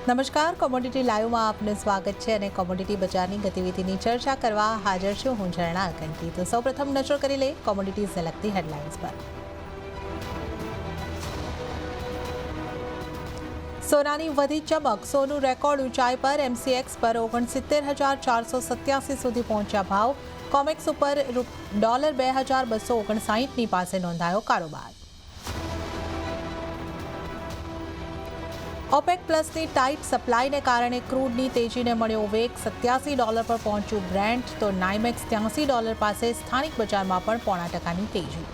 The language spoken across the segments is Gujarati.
નમસ્કાર, કોમોડિટી લાઈવમાં આપનું સ્વાગત છે અને કોમોડિટી બજારની ગતિવિધિની ચર્ચા કરવા હાજર છું હું ઝરણા અકંટી। તો સૌપ્રથમ નજર કરી લે કોમોડિટીઝને લગતી હેડલાઇન્સ પર। સોનાની વધી ચમક, સોનું રેકોર્ડ ઊંચાઈ પર, MCX પર 69,487 સુધી પહોંચ્યા ભાવ। કોમેક્સ ઉપર $2,259ની પાસે નોંધાયો કારોબાર। ઓપેક પ્લસની ટાઇટ સપ્લાયને કારણે ક્રૂડની તેજીને મળ્યો વેગ। $87 પર પહોંચ્યું બ્રેન્ટ, તો નાઇમેક્સ $83 પાસે। સ્થાનિક બજારમાં પણ 0.5%ની તેજી।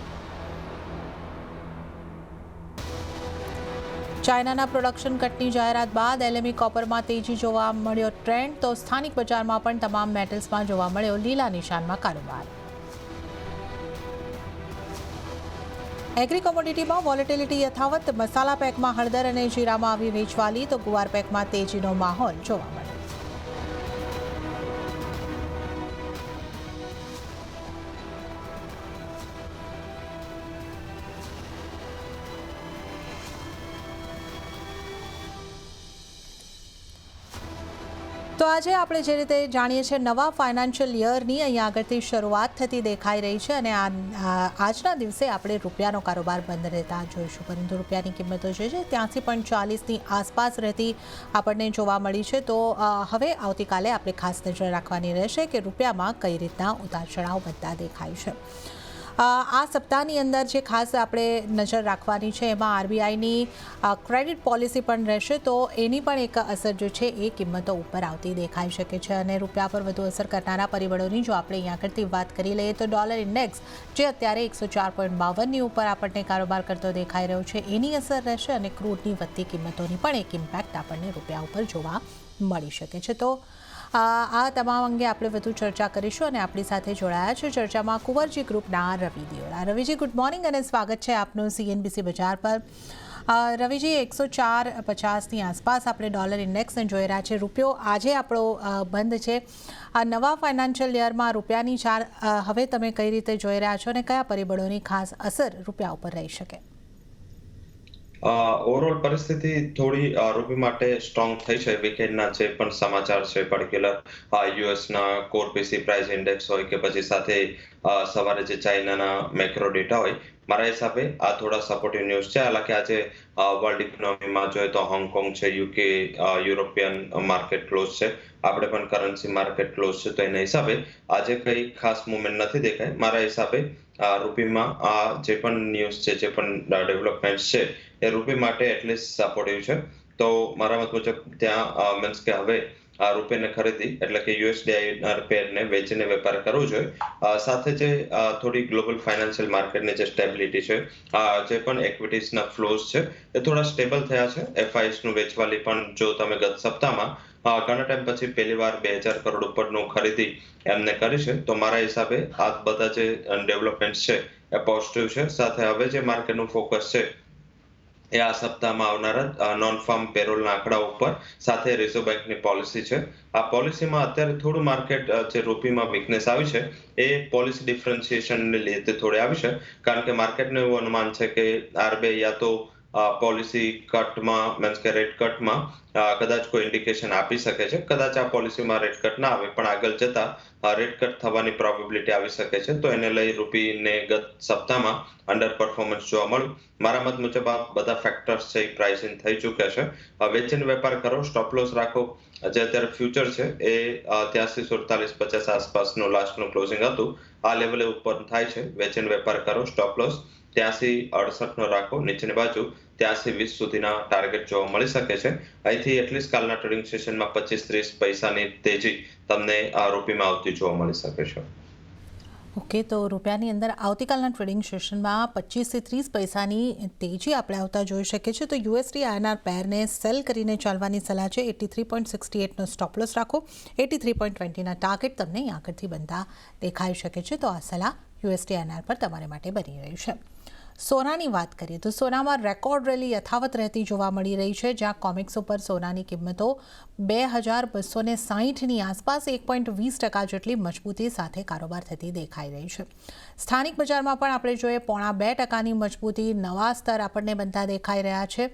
ચાઇનાના પ્રોડક્શન કટની જાહેરાત બાદ LME કોપરમાં તેજી જોવા મળ્યો ટ્રેન્ડ, તો સ્થાનિક બજારમાં પણ તમામ મેટલ્સમાં જોવા મળ્યો લીલા નિશાનમાં કારોબાર। એગ્રી કોમોડિટીમાં વોલેટિલિટી યથાવત, મસાલા પેકમાં હળદર અને જીરામાં આવી વેચવાલી, તો ગુવાર પેકમાં તેજીનો માહોલ જોવા મળ્યો। તો આજે આપણે જે રીતે જાણીએ છીએ નવા ફાઇનાન્શિયલ યરની અહીંયા આગળથી શરૂઆત થતી દેખાઈ રહી છે અને આજના દિવસે આપણે રૂપિયાનો કારોબાર બંધ રહેતા જોઈશું, પરંતુ રૂપિયાની કિંમતો જે છે 83.40ની આસપાસ રહેતી આપણને જોવા મળી છે। તો હવે આવતીકાલે આપણે ખાસ નજર રાખવાની રહેશે કે રૂપિયામાં કઈ રીતના ઉતાર ચઢાવ બનતા દેખાય છે। આ સપ્તાહની અંદર જે ખાસ આપણે નજર રાખવાની છે એમાં RBIની ક્રેડિટ પોલિસી પણ રહેશે, તો એની પણ એક અસર જે છે એ કિંમતો ઉપર આવતી દેખાઈ શકે છે અને રૂપિયા પર વધુ અસર કરનારા પરિબળોની જો આપણે અહીંયા આગળથી વાત કરી લઈએ તો ડોલર ઇન્ડેક્સ જે અત્યારે 104.52ની ઉપર આપણને કારોબાર કરતો દેખાઈ રહ્યો છે એની અસર રહેશે અને ક્રૂડની વધતી કિંમતોની પણ એક ઇમ્પેક્ટ આપણને રૂપિયા ઉપર જોવા મળી શકે છે। તો આ તમામ અંગે આપણે વધુ ચર્ચા કરીશું અને આપણી સાથે જોડાયા છે ચર્ચામાં કુંવરજી ગ્રુપના રવિ દિયોડા। રવિજી, ગુડ મોર્નિંગ અને સ્વાગત છે આપનું CNBC બજાર પર। રવિજી, 104.50ની આસપાસ આપણે ડોલર ઇન્ડેક્સને જોઈ રહ્યા છે। રૂપિયો આજે આપણો બંધ છે। આ નવા ફાઇનાન્શિયલ યરમાં રૂપિયાની ચાર હવે તમે કઈ રીતે જોઈ રહ્યા છો અને કયા પરિબળોની ખાસ અસર રૂપિયા ઉપર રહી શકે? ઓવરઓલ પરિસ્થિતિ થોડી રૂપી માટે સ્ટ્રોંગ થઈ છે। વીકેન્ડના જે પણ સમાચાર છે, પર્ટિક્યુલર યુએસના કોર પીસી પ્રાઇસ ઇન્ડેક્સ હોય કે પછી સાથે સવારે જે ચાઇનાના મેક્રો ડેટા હોય, મારા હિસાબે આ થોડા સપોર્ટિવ ન્યૂઝ છે। હાલાકી આજે વર્લ્ડ ઇકોનોમીમાં જોઈએ તો હોંગકોંગ છે, UK, યુરોપિયન માર્કેટ ક્લોઝ છે, આપણે પણ કરન્સી માર્કેટ ક્લોઝ છે, તો એના હિસાબે આજે કંઈ ખાસ મુવમેન્ટ નથી દેખાય। મારા હિસાબે રૂપીમાં આ જે પણ ન્યૂઝ છે, જે પણ ડેવલપમેન્ટ છે એ રૂપી માટે એટલીસ્ટ સપોર્ટિવ છે। તો મારા મત મુજબ ત્યાં મીન્સ કે હવે રૂપિયાને ખરીદી એટલે કે USD પેરને વેચીને વેપાર કરવો જોઈએ। સાથે જે થોડી ગ્લોબલ ફાઇનાન્શિયલ માર્કેટની જે સ્ટેબિલિટી છે, જે પણ ઇક્વિટીઝના ફ્લોઝ છે એ થોડા સ્ટેબલ થયા છે। FISનું વેચવાલી પણ જો તમે ગત સપ્તાહમાં ઘણા ટાઈમ પછી પહેલીવાર 2000 કરોડ ઉપરનું ખરીદી એમને કરી છે, તો મારા હિસાબે આ બધા જે ડેવલપમેન્ટ છે એ પોઝિટિવ છે। સાથે હવે જે માર્કેટનું ફોકસ છે એ આ સપ્તાહમાં આવનારા નોન ફાર્મ પેરોલના આંકડા ઉપર સાથે રિઝર્વ બેંકની પોલિસી છે। આ પોલિસીમાં અત્યારે થોડું માર્કેટ જે રૂપીમાં વીકનેસ આવી છે એ પોલિસી ડિફરન્શિએશનને લીધે થોડી આવી છે, કારણ કે માર્કેટનું એવું અનુમાન છે કે RBI યા તો પોલિસી કટમાં મીન્સ કે રેટ કટમાં કદાચ કોઈ ઇન્ડિકેશન આપી શકે છે। કદાચ આ પોલિસીમાં રેટ કટ ના આવે પણ આગળ જતા રેટ કટ થવાની પ્રોબેબિલિટી આવી શકે છે, તો એને લઈ રૂપીને ગત સપ્તાહમાં અંડર પરફોર્મન્સ જોવા મળ્યું। મારા મત મુજબ આ બધા ફેક્ટર્સ છે એ પ્રાઇસિંગ થઈ ચૂક્યા છે। વેચીને વેપાર કરો, સ્ટોપ લોસ રાખો। જે અત્યારે ફ્યુચર છે એ 83.4750 આસપાસનું લાસ્ટનું ક્લોઝિંગ હતું, આ લેવલે ઉપર થાય છે। વેચીને વેપાર કરો, સ્ટોપ લોસ 83.68નો રાખો, નીચેની બાજુ 83.20 સુધીના ટાર્ગેટ જોવા મળી શકે છે। અહીંથી એટલીસ્ટ કાલના ટ્રેડિંગ સેશનમાં 25-30 પૈસાની તેજી તમને આ રૂપીમાં આવતી જોવા મળી શકે છે। ઓકે, તો રૂપિયાની અંદર આવતીકાલના ટ્રેડિંગ સેશનમાં 25 થી 30 પૈસાની તેજી આપણે આવતા જોઈ શકીએ છીએ। તો USD INR પેરને સેલ કરીને ચાલવાની સલાહ છે। 83.68નો સ્ટોપ લોસ રાખો, 83.20ના ટાર્ગેટ તમને આગળથી બનતા દેખાઈ શકે છે। તો આ સલાહ USD INR પર તમારે માટે બની રહી છે। સોનાની વાત કરીએ તો સોનામાં રેકોર્ડ રેલી યથાવત રહેતી જોવા મળી રહી છે, જ્યાં કોમેક્સ ઉપર સોનાની કિંમતો 2260ની આસપાસ 1.20% જેટલી મજબૂતી સાથે કારોબાર થતી દેખાઈ રહી છે. સ્થાનિક બજારમાં પણ આપણે જોઈએ 0.5%ની મજબૂતી, નવા સ્તર આપણને બનતા દેખાઈ રહ્યા છે.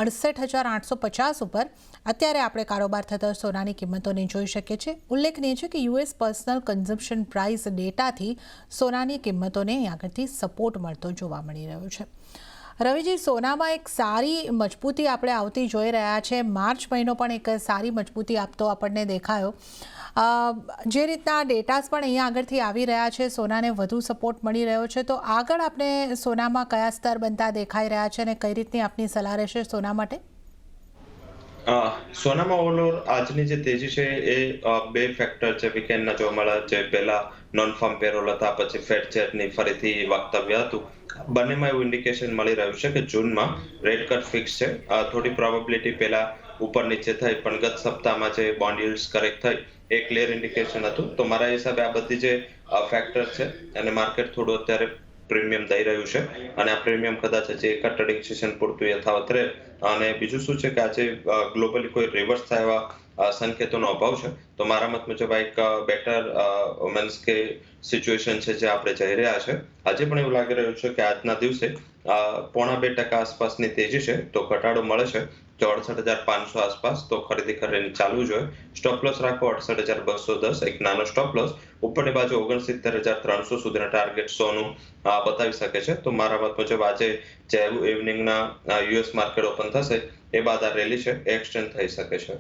68,850 ઉપર અત્યારે આપણે કારોબાર થતા સોનાની કિંમતોને જોઈ શકીએ છીએ. ઉલ્લેખનીય છે કે યુએસ પર્સનલ કન્ઝમ્પશન પ્રાઇસ ડેટાથી સોનાની કિંમતોને આગળથી સપોર્ટ મળતો જોવા મળી રહ્યો છે. રવિજી, સોનામાં એક સારી મજબૂતી આપણે આવતી જોઈ રહ્યા છે. માર્ચ મહિનો પણ એક સારી મજબૂતી આપતો આપણને દેખાયો. જે રીતના ડેટાસ પણ અહીંયા આગળથી આવી રહ્યા છે, સોનાને વધુ સપોર્ટ મળી રહ્યો છે, તો આગળ આપણે સોનામાં કયા સ્તર બનતા દેખાઈ રહ્યા છે અને કઈ રીતની આપની સલાહ રહેશે સોના માટે? સોનામાં ઓવરઓલ આજની જે તેજી છે એ બે ફેક્ટર છે વીકેન્ડના જોવા મળ્યા. જે પહેલા નોન ફાર્મ પેરોલ હતા, પછી ફેડ ચેટની ફરીથી વાક્તવ્ય હતું. બંનેમાં એવું ઇન્ડિકેશન મળી રહ્યું છે કે જૂનમાં રેટ કટ ફિક્સ છે. થોડી પ્રોબેબિલિટી પહેલા ઉપર નીચે થઈ, પણ ગત સપ્તાહમાં જે બોન્ડ yield's કરેક્ટ થઈ એ ક્લિયર ઇન્ડિકેશન હતું. તો મારા હિસાબે આ બધી જે ફેક્ટર છે અને માર્કેટ થોડું અત્યારે પ્રીમિયમ દઈ રહ્યું છે, અને આ પ્રીમિયમ કદાચ હજી એક ટ્રેડિંગ સેશન પૂરતું યથાવત રહે. અને બીજું શું છે કે આજે ગ્લોબલી કોઈ રિવર્સ થાય એવા સંકેતોનો અભાવ છે. તો મારા મત મુજબ આ એક બેટર મીન્સ કે સિચ્યુએશન છે જે આપણે જઈ રહ્યા છે. આજે પણ એવું લાગી રહ્યું છે કે આજના દિવસે 0.5% આસપાસની તેજી છે, તો ઘટાડો મળે છે તો 68,500 આસપાસ તો ખરીદી કરીને ચાલવું જોઈએ. સ્ટોપ લોસ રાખો 68,210, એક નાનો સ્ટોપ લોસ. ઉપરની બાજુ 69,300 સુધીના ટાર્ગેટ સોનું બતાવી શકે છે. તો મારા મત મુજબ આજે જે ઇવનિંગના યુએસ માર્કેટ ઓપન થશે એ બાદ આ રેલી છે એ એક્સટેન્ડ થઈ શકે છે.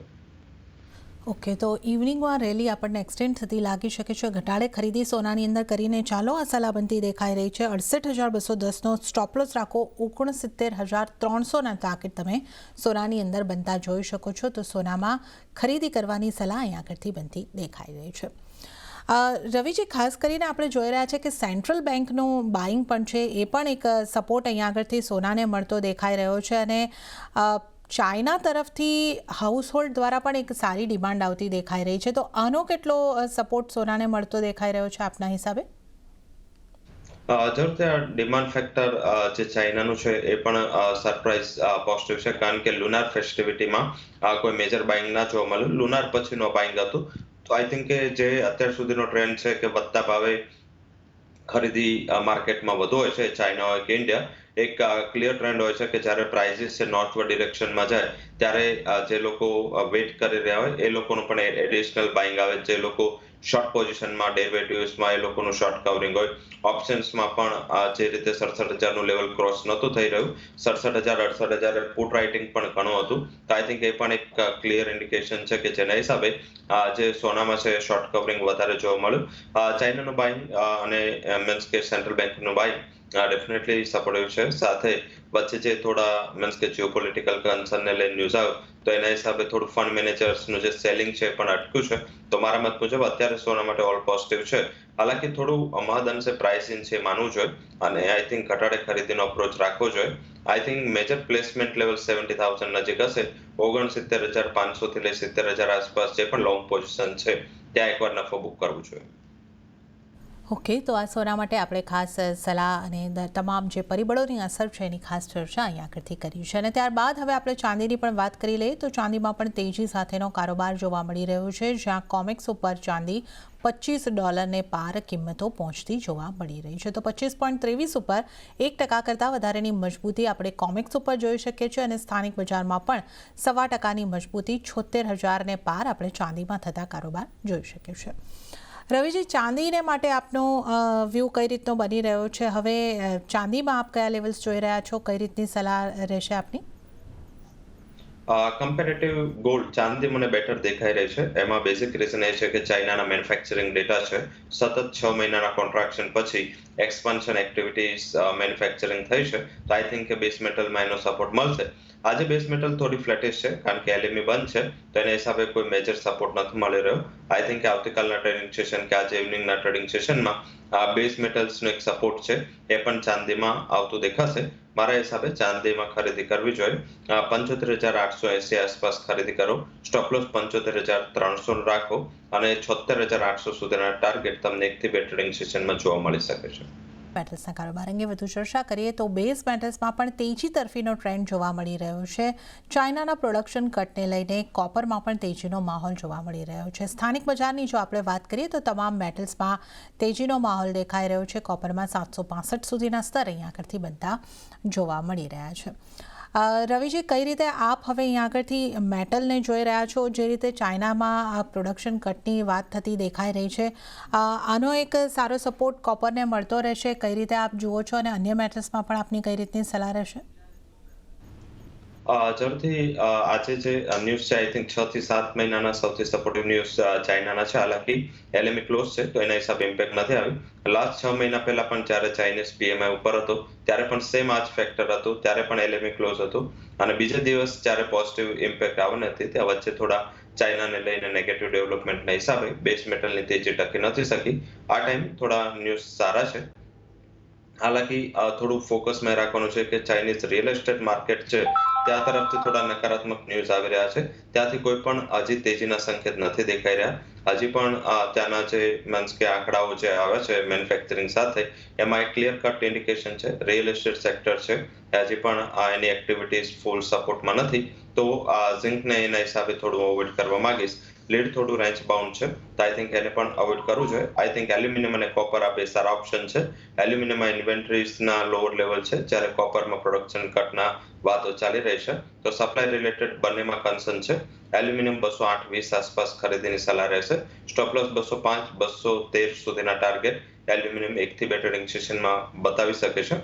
ઓકે, તો ઇવનિંગમાં રેલી આપણને એક્સટેન્ડ થતી લાગી શકે છે. ઘટાડે ખરીદી સોનાની અંદર કરીને ચાલો આ સલાહ બનતી દેખાઈ રહી છે. 68,210નો સ્ટોપ લોસ રાખો. 69,300ના ટાર્ગેટ તમે સોનાની અંદર બનતા જોઈ શકો છો. તો સોનામાં ખરીદી કરવાની સલાહ અહીં આગળથી બનતી દેખાઈ રહી છે. રવિજી, ખાસ કરીને આપણે જોઈ રહ્યા છે કે સેન્ટ્રલ બેંકનું બાઇંગ પણ છે, એ પણ એક સપોર્ટ અહીંયા આગળથી સોનાને મળતો દેખાઈ રહ્યો છે. અને ચાઇના તરફથી હાઉસહોલ્ડ દ્વારા પણ એક સારી ડિમાન્ડ આવતી દેખાઈ રહી છે. તો આનો કેટલો સપોર્ટ સોનાને મળતો દેખાઈ રહ્યો છે આપના હિસાબે? જરૂરથી આ ડિમાન્ડ ફેક્ટર જે ચાઇનાનું છે એ પણ સરપ્રાઇઝ પોઝિટિવ છે, કારણ કે લુનાર ફેસ્ટિવિટીમાં કોઈ મેજર બાઇંગ ના જોવા મળ્યું. લુનાર પછીનો બાઇંગ હતું. તો આઈ થિંક કે જે અત્યાર સુધીનો ટ્રેન્ડ છે કે વધતા ભાવે ખરીદી માર્કેટમાં વધુ હોય છે, ચાઇના હોય કે ઇન્ડિયા, એક ક્લિયર ટ્રેન્ડ હોય છે કે જ્યારે પ્રાઇઝિસ છે નોર્થવર્ડ ડિરેક્શનમાં જાય ત્યારે જે લોકો વેઇટ કરી રહ્યા હોય એ લોકોનું પણ એડિશનલ બાઇંગ આવે. જે લોકો શોર્ટ પોઝિશનમાં, ડેરિવેટિવ્સમાં એ લોકોનું શોર્ટ કવરિંગ હોય. ઓપ્શન્સમાં પણ જે રીતે 67,000નું લેવલ ક્રોસ નહોતું થઈ રહ્યું, 67,000, 68,000 પુટ રાઇટિંગ પણ ઘણું હતું. તો આઈ થિંક એ પણ એક ક્લિયર ઇન્ડિકેશન છે કે જેના હિસાબે જે સોનામાં છે શોર્ટ કવરિંગ વધારે જોવા મળ્યું. ચાઇનાનું બાઇંગ અને મીન્સ કે સેન્ટ્રલ બેંકનું બાઇંગ ડેફિનેટલી સપોર્ટિવ છે. સાથે વચ્ચે જે થોડા મીન્સ કે જીઓપોલિટિકલ કન્સર્નને લઈને ન્યૂઝ આવ્યો તો એના હિસાબે થોડું ફંડ મેનેજર્સનું જે સેલિંગ છે પણ અટક્યું છે. તો મારા મત મુજબ અત્યારે સોના માટે ઓલ પોઝિટિવ છે. હાલાકી થોડું મહદઅંશે પ્રાઇસિંગ છે માનવું જોઈએ, અને આઈ થિંક ઘટાડે ખરીદીનો અપ્રોચ રાખવો જોઈએ. I think major placement level 70,000 નજીક હશે. 69,500 થી લઈ 70,000 આસપાસ જે પણ લોંગ પોઝિશન છે ત્યાં એકવાર નફો બુક કરવું જોઈએ. ઓકે, તો આ સોના માટે આપણે ખાસ સલાહ અને તમામ જે પરિબળોની અસર છે એની ખાસ ચર્ચા અહીં આગળથી કરી છે. અને ત્યારબાદ હવે આપણે ચાંદીની પણ વાત કરી લઈએ તો ચાંદીમાં પણ તેજી સાથેનો કારોબાર જોવા મળી રહ્યો છે, જ્યાં કોમેક્સ ઉપર ચાંદી $25 પાર કિંમતો પહોંચતી જોવા મળી રહી છે. તો 25.23 ઉપર 1% કરતાં વધારેની મજબૂતી આપણે કોમેક્સ ઉપર જોઈ શકીએ છીએ, અને સ્થાનિક બજારમાં પણ 0.25%ની મજબૂતી 76,000ને પાર આપણે ચાંદીમાં થતા કારોબાર જોઈ શકીએ છીએ. રવિજી, ચાંદીને માટે આપનો વ્યૂ કઈ રીતનો બની રહ્યો છે? હવે ચાંદીમાં આપ કયા લેવલ્સ જોઈ રહ્યા છો? કઈ રીતની સલાહ રહેશે આપની? કમ્પેરેટિવ ગોલ્ડ ચાંદી મને બેટર દેખાઈ રહી છે. એમાં બેઝિક રીઝન એ છે કે ચાઇનાના મેન્યુફેક્ચરિંગ ડેટા છે. સતત 6 મહિનાના કોન્ટ્રાક્શન પછી એક્સપાન્શન એક્ટિવિટીઝ મેન્યુફેક્ચરિંગ થઈ છે. તો આઈ થિંક કે બેઝ મેટલમાં એનો સપોર્ટ મળશે. આજે બેઝ મેટલ થોડી ફ્લેટિશ છે, કારણ કે એલએમઈ બંધ છે, તો એના હિસાબે કોઈ મેજર સપોર્ટ નથી મળી રહ્યો. આઈ થિંક આવતીકાલના ટ્રેડિંગ સેશન કે આજે ઇવનિંગના ટ્રેડિંગ સેશનમાં બેઝ મેટલ્સનો એક સપોર્ટ છે એ પણ ચાંદીમાં આવતું દેખાશે. મારા હિસાબે ચાંદીમાં ખરીદી કરવી જોઈએ. 75,880 આસપાસ ખરીદી કરો. સ્ટોપ લોસ 75,300 રાખો, અને 76,800 સુધીના ટાર્ગેટ તમને 1 થી 2 ટ્રેડિંગ સેશનમાં જોવા મળી શકે છે. મેટલ્સના કારોબાર અંગે વધુ ચર્ચા કરીએ તો બેઝ મેટલ્સમાં પણ તેજી તરફીનો ટ્રેન્ડ જોવા મળી રહ્યો છે. ચાઇનાના પ્રોડક્શન કટને લઈને કોપરમાં પણ તેજીનો માહોલ જોવા મળી રહ્યો છે. સ્થાનિક બજારની જો આપણે વાત કરીએ તો તમામ મેટલ્સમાં તેજીનો માહોલ દેખાઈ રહ્યો છે. કોપરમાં 765 સુધીના સ્તર અહીંયા આગળથી બનતા જોવા મળી રહ્યા છે. રવિજી, કઈ રીતે આપ હવે અહીંયા આગળથી મેટલને જોઈ રહ્યા છો? જે રીતે ચાઇનામાં આ પ્રોડક્શન કટની વાત થતી દેખાઈ રહી છે, આનો એક સારો સપોર્ટ કોપરને મળતો રહેશે. કઈ રીતે આપ જુઓ છો અને અન્ય મેટલ્સમાં પણ આપની કઈ રીતની સલાહ રહેશે? જરૂરથી આજે જે ન્યૂઝ છે, આઈ થિંક 6 થી 7 મહિનાના સૌથી સપોર્ટિવ ન્યૂઝ ચાઇનાના છે. હાલાકી એલએમઈ ક્લોઝ છે તો એના હિસાબે ઇમ્પેક્ટ નથી આવ્યું. લાસ્ટ 6 મહિના પહેલા પણ જ્યારે ચાઇનીઝ પીએમઆઈ ઉપર હતો ત્યારે પણ સેમ આ જ ફેક્ટર હતું, ત્યારે પણ એલએમઈ ક્લોઝ હતું. અને બીજા દિવસ જ્યારે પોઝિટિવ ઇમ્પેક્ટ આવવાની હતી ત્યાં વચ્ચે થોડા ચાઇનાને લઈને નેગેટિવ ડેવલપમેન્ટના હિસાબે બેઝ મેટલની તેજી ટકી નથી શકી. આ ટાઈમ થોડા ન્યૂઝ સારા છે. હાલાકી થોડું ફોકસમાં રાખવાનું છે કે ચાઇનીઝ રિયલ એસ્ટેટ માર્કેટ છે ત્યાં તરફથી થોડા નકારાત્મક ન્યૂઝ આવી રહ્યા છે. ત્યાંથી કોઈ પણ હજી તેજીના સંકેત નથી દેખાઈ રહ્યા. હજી પણ ત્યાંના જે મીન્સ કે આંકડાઓ જે આવે છે મેન્યુફેક્ચરિંગ સાથે, એમાં એક ક્લિયર કટ ઇન્ડિકેશન છે રિયલ એસ્ટેટ સેક્ટર છે હજી પણ એની એક્ટિવિટીઝ ફૂલ સપોર્ટમાં નથી. તો ઝિંકને એના હિસાબે થોડું અવોઇડ કરવા માંગીશ. લીડ થોડું રેન્જ બાઉન્ડ છે તો આઈ થિંક એને પણ અવોઇડ કરવું જોઈએ. આઈ થિંક એલ્યુમિનિયમ અને કોપર આ બે સારા ઓપ્શન છે. એલ્યુમિનિયમમાં ઇન્વેન્ટરીઝના લોઅર લેવલ છે, જ્યારે કોપરમાં પ્રોડક્શન કટના વાતો ચાલી રહી છે. તો સપ્લાય રિલેટેડ બંનેમાં કન્સર્ન છે. એલ્યુમિનિયમ 208.20 આસપાસ ખરીદીની સલાહ રહેશે. સ્ટોપ લોસ 205, 213 સુધીના ટાર્ગેટ એલ્યુમિનિયમ 1 થી 2 ટ્રેડિંગ સેશનમાં બતાવી શકે છે.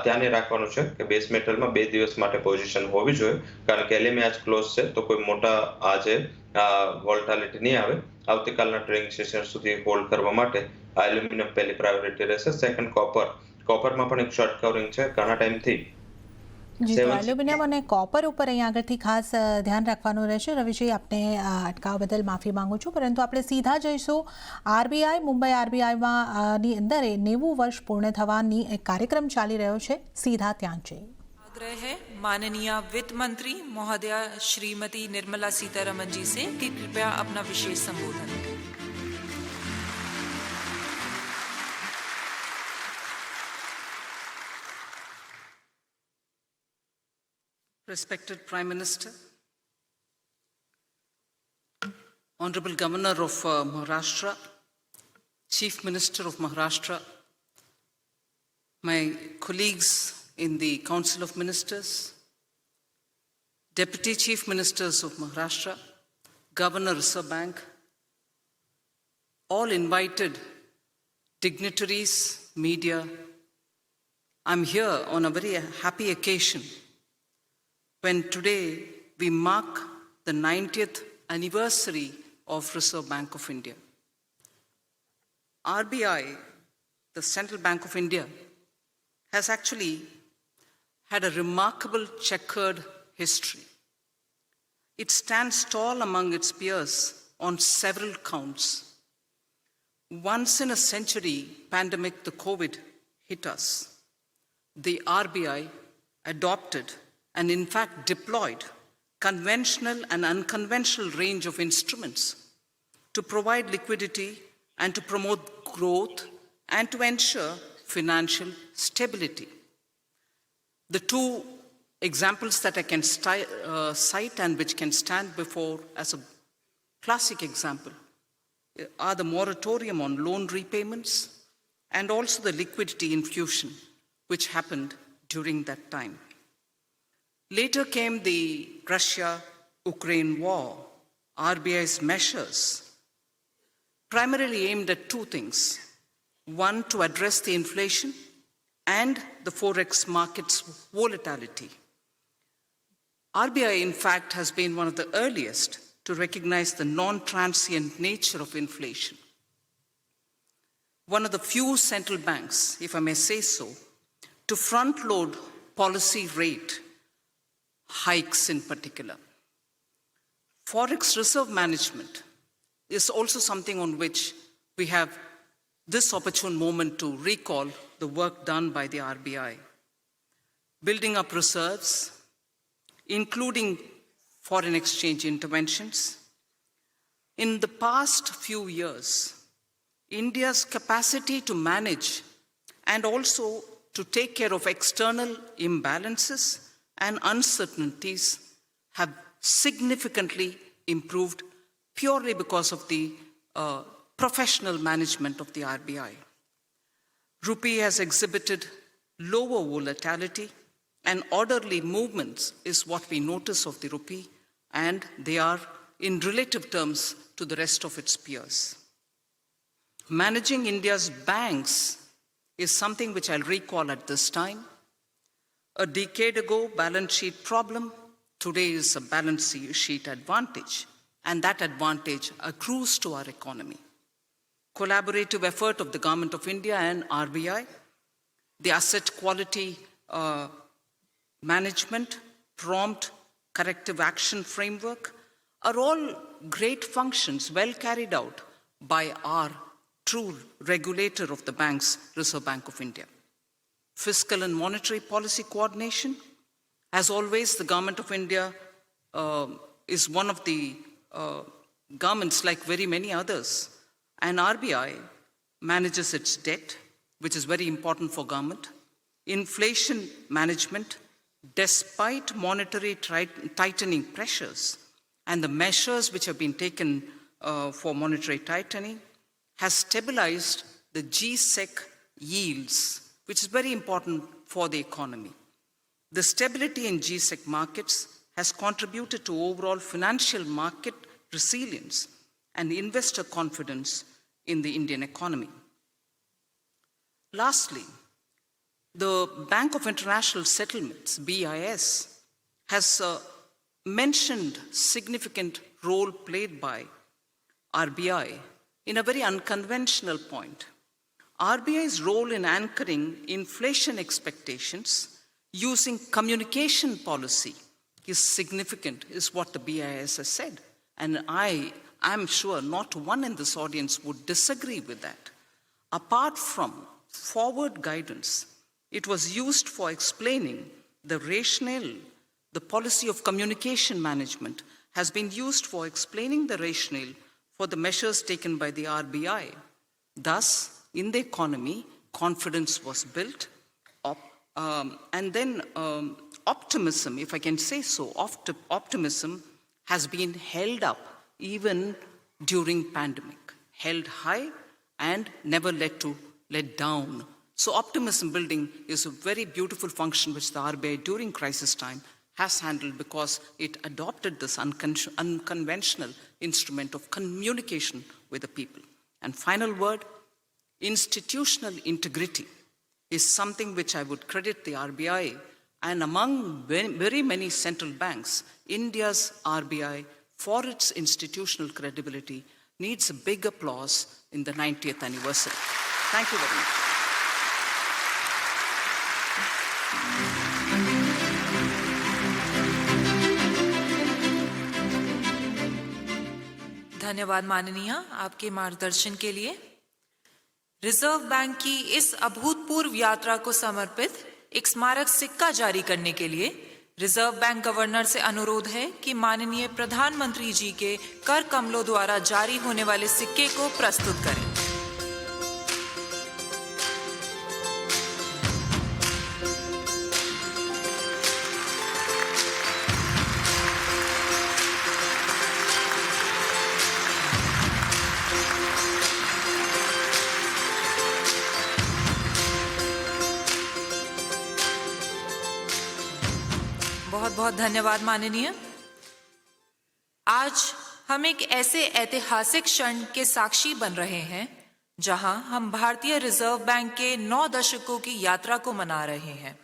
ધ્યાને રાખવાનું છે કે બેઝ મેટલમાં 2 દિવસ માટે પોઝિશન હોવી જોઈએ, કારણ કે એલએમઈ આજ ક્લોઝ છે તો કોઈ મોટા આજે વોલ્ટાલિટી નહીં આવે. આવતીકાલના ટ્રેડિંગ સેશન સુધી હોલ્ડ કરવા માટે એલ્યુમિનિયમ પહેલી પ્રાયોરિટી રહેશે. સેકન્ડ કોપરમાં પણ એક શોર્ટ કવરિંગ છે ઘણા ટાઈમથી. જી, તો એલ્યુમિનિયમ અને કોપર ઉપર અહીંયા આગળથી ખાસ ધ્યાન રાખવાનું રહેશે. રવિજી, આપને અટકાવ બદલ માફી માંગુ છું, પરંતુ આપણે સીધા જઈશું આરબીઆઈ. મુંબઈ આરબીઆઈમાં ની અંદર 90 વર્ષ પૂર્ણ થવાની એક કાર્યક્રમ ચાલી રહ્યો છે. સીધા ત્યાં જઈએ. आग्रह है माननीय वित्त मंत्री महोदया श्रीमती निर्मला सीतारमन जी से कि कृपया अपना विशेष संबोधन दें. Respected Prime Minister, Honorable Governor of Maharashtra, Chief Minister of Maharashtra, my colleagues in the Council of Ministers, Deputy Chief Ministers of Maharashtra, Governor Reserve Bank, all invited dignitaries, media. I'm here on a very happy occasion when today we mark the 90th anniversary of Reserve Bank of India. RBI, the Central Bank of India, has actually had a remarkable checkered history. It stands tall among its peers on several counts. Once in a century pandemic, the COVID, hit us. The RBI adopted and in fact deployed conventional and unconventional range of instruments to provide liquidity and to promote growth and to ensure financial stability. The two examples that I can cite and which can stand before as a classic example are the moratorium on loan repayments and also the liquidity infusion which happened during that time. Later came the Russia-Ukraine war. RBI's measures primarily aimed at two things. One, to address the inflation and the forex market's volatility. RBI, in fact, has been one of the earliest to recognize the non-transient nature of inflation. One of the few central banks, if I may say so, to front-load policy rate hikes in particular. Forex reserve management is also something on which we have this opportune moment to recall the work done by the RBI. Building up reserves, including foreign exchange interventions. In the past few years, India's capacity to manage and also to take care of external imbalances and uncertainties have significantly improved purely because of the professional management of the RBI. Rupee has exhibited lower volatility and orderly movements is what we notice of the rupee, and they are in relative terms to the rest of its peers. Managing India's banks is something which I'll recall at this time. A decade ago, balance sheet problem, today is a balance sheet advantage, and that advantage accrues to our economy. Collaborative effort of the Government of India and RBI, the asset quality management, prompt corrective action framework are all great functions well carried out by our true regulator of the banks, Reserve Bank of India. Fiscal and monetary policy coordination, as always, the Government of India is one of the governments like very many others, and RBI manages its debt, which is very important for government. Inflation management, despite monetary tightening pressures and the measures which have been taken for monetary tightening, has stabilized the G-Sec yields, which is very important for the economy. The stability in G-Sec markets has contributed to overall financial market resilience and investor confidence in the Indian economy. Lastly, the Bank of International Settlements, BIS, has mentioned significant role played by RBI in a very unconventional point. RBI's role in anchoring inflation expectations using communication policy is significant, is what the BIS has said. And I'm sure not one in this audience would disagree with that. Apart from forward guidance, it was used for explaining the rationale. The policy of communication management has been used for explaining the rationale for the measures taken by the RBI. Thus, in the economy, confidence was built, and then optimism, if I can say so, optimism has been held up even during pandemic, held high and never let down. So optimism building is a very beautiful function which the RBI during crisis time has handled because it adopted this unconventional instrument of communication with the people. And final word, institutional integrity is something which I would credit the RBI, and among very many central banks, India's RBI, for its institutional credibility, needs a big applause in the 90th anniversary. Thank you very much. धन्यवाद माननीय आपके मार्गदर्शन के लिए। रिजर्व बैंक की इस अभूतपूर्व यात्रा को समर्पित एक स्मारक सिक्का जारी करने के लिए रिजर्व बैंक गवर्नर से अनुरोध है कि माननीय प्रधानमंत्री जी के कर कमलों द्वारा जारी होने वाले सिक्के को प्रस्तुत करें। बहुत बहुत धन्यवाद माननीय। आज हम एक ऐसे ऐतिहासिक क्षण के साक्षी बन रहे हैं जहां हम भारतीय रिजर्व बैंक के 9 दशकों की यात्रा को मना रहे हैं,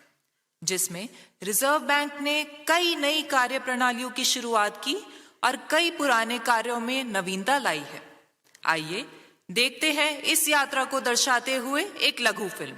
जिसमें रिजर्व बैंक ने कई नई कार्य प्रणालियों की शुरुआत की और कई पुराने कार्यों में नवीनता लाई है। आइए देखते हैं इस यात्रा को दर्शाते हुए एक लघु film.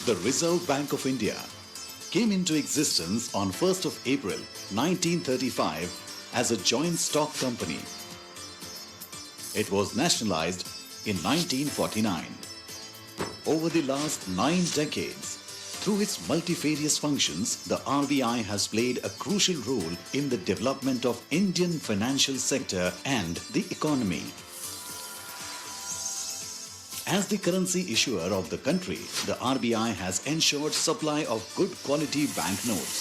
The Reserve Bank of India came into existence on 1st of April 1935 as a joint stock company. It was nationalized in 1949. Over the last 9 decades, through its multifarious functions, the RBI has played a crucial role in the development of Indian financial sector and the economy. As the currency issuer of the country, the RBI has ensured supply of good quality banknotes.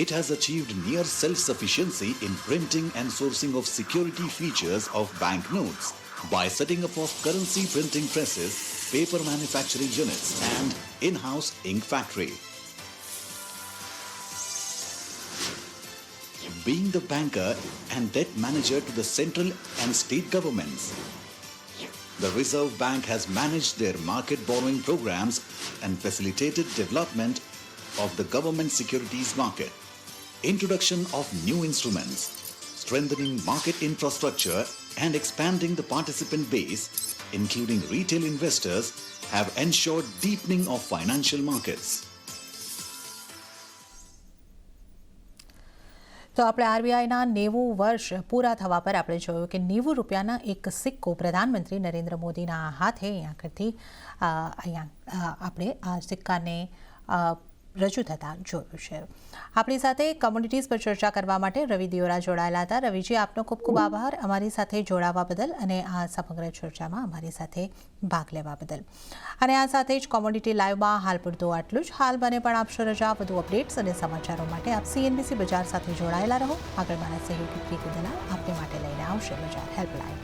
It has achieved near self-sufficiency in printing and sourcing of security features of banknotes by setting up of currency printing presses, paper manufacturing units and in-house ink factory. Being the banker and debt manager to the central and state governments, the Reserve Bank has managed their market borrowing programs and facilitated development of the government securities market. Introduction of new instruments, strengthening market infrastructure and expanding the participant base, including retail investors, have ensured deepening of financial markets. તો આપણે આરબીઆઈના 90 વર્ષ પૂરા થવા પર આપણે જોયું કે 90 રૂપિયાના એક સિક્કો પ્રધાનમંત્રી નરેન્દ્ર મોદીના હાથે અહીંયા આપણે આ સિક્કાને રજૂ થતા જોયું છે. આપણી સાથે કોમોડિટીઝ પર ચર્ચા કરવા માટે રવિ દિયોરા જોડાયેલા હતા. રવિજી, આપનો ખૂબ ખૂબ આભાર અમારી સાથે જોડાવા બદલ અને આ સમગ્ર ચર્ચામાં અમારી સાથે ભાગ લેવા બદલ. અને આ સાથે જ કોમોડિટી લાઈવમાં હાલ પૂરતું આટલું જ. હાલ મને પણ આપશો રજા. વધુ અપડેટ્સ અને સમાચારો માટે આપ CNBC બજાર સાથે જોડાયેલા રહો. આગળ મારા સહયોગી પ્રીતિ દલાલ આપને માટે લઈને આવશે બજાર હેલ્પલાઇન.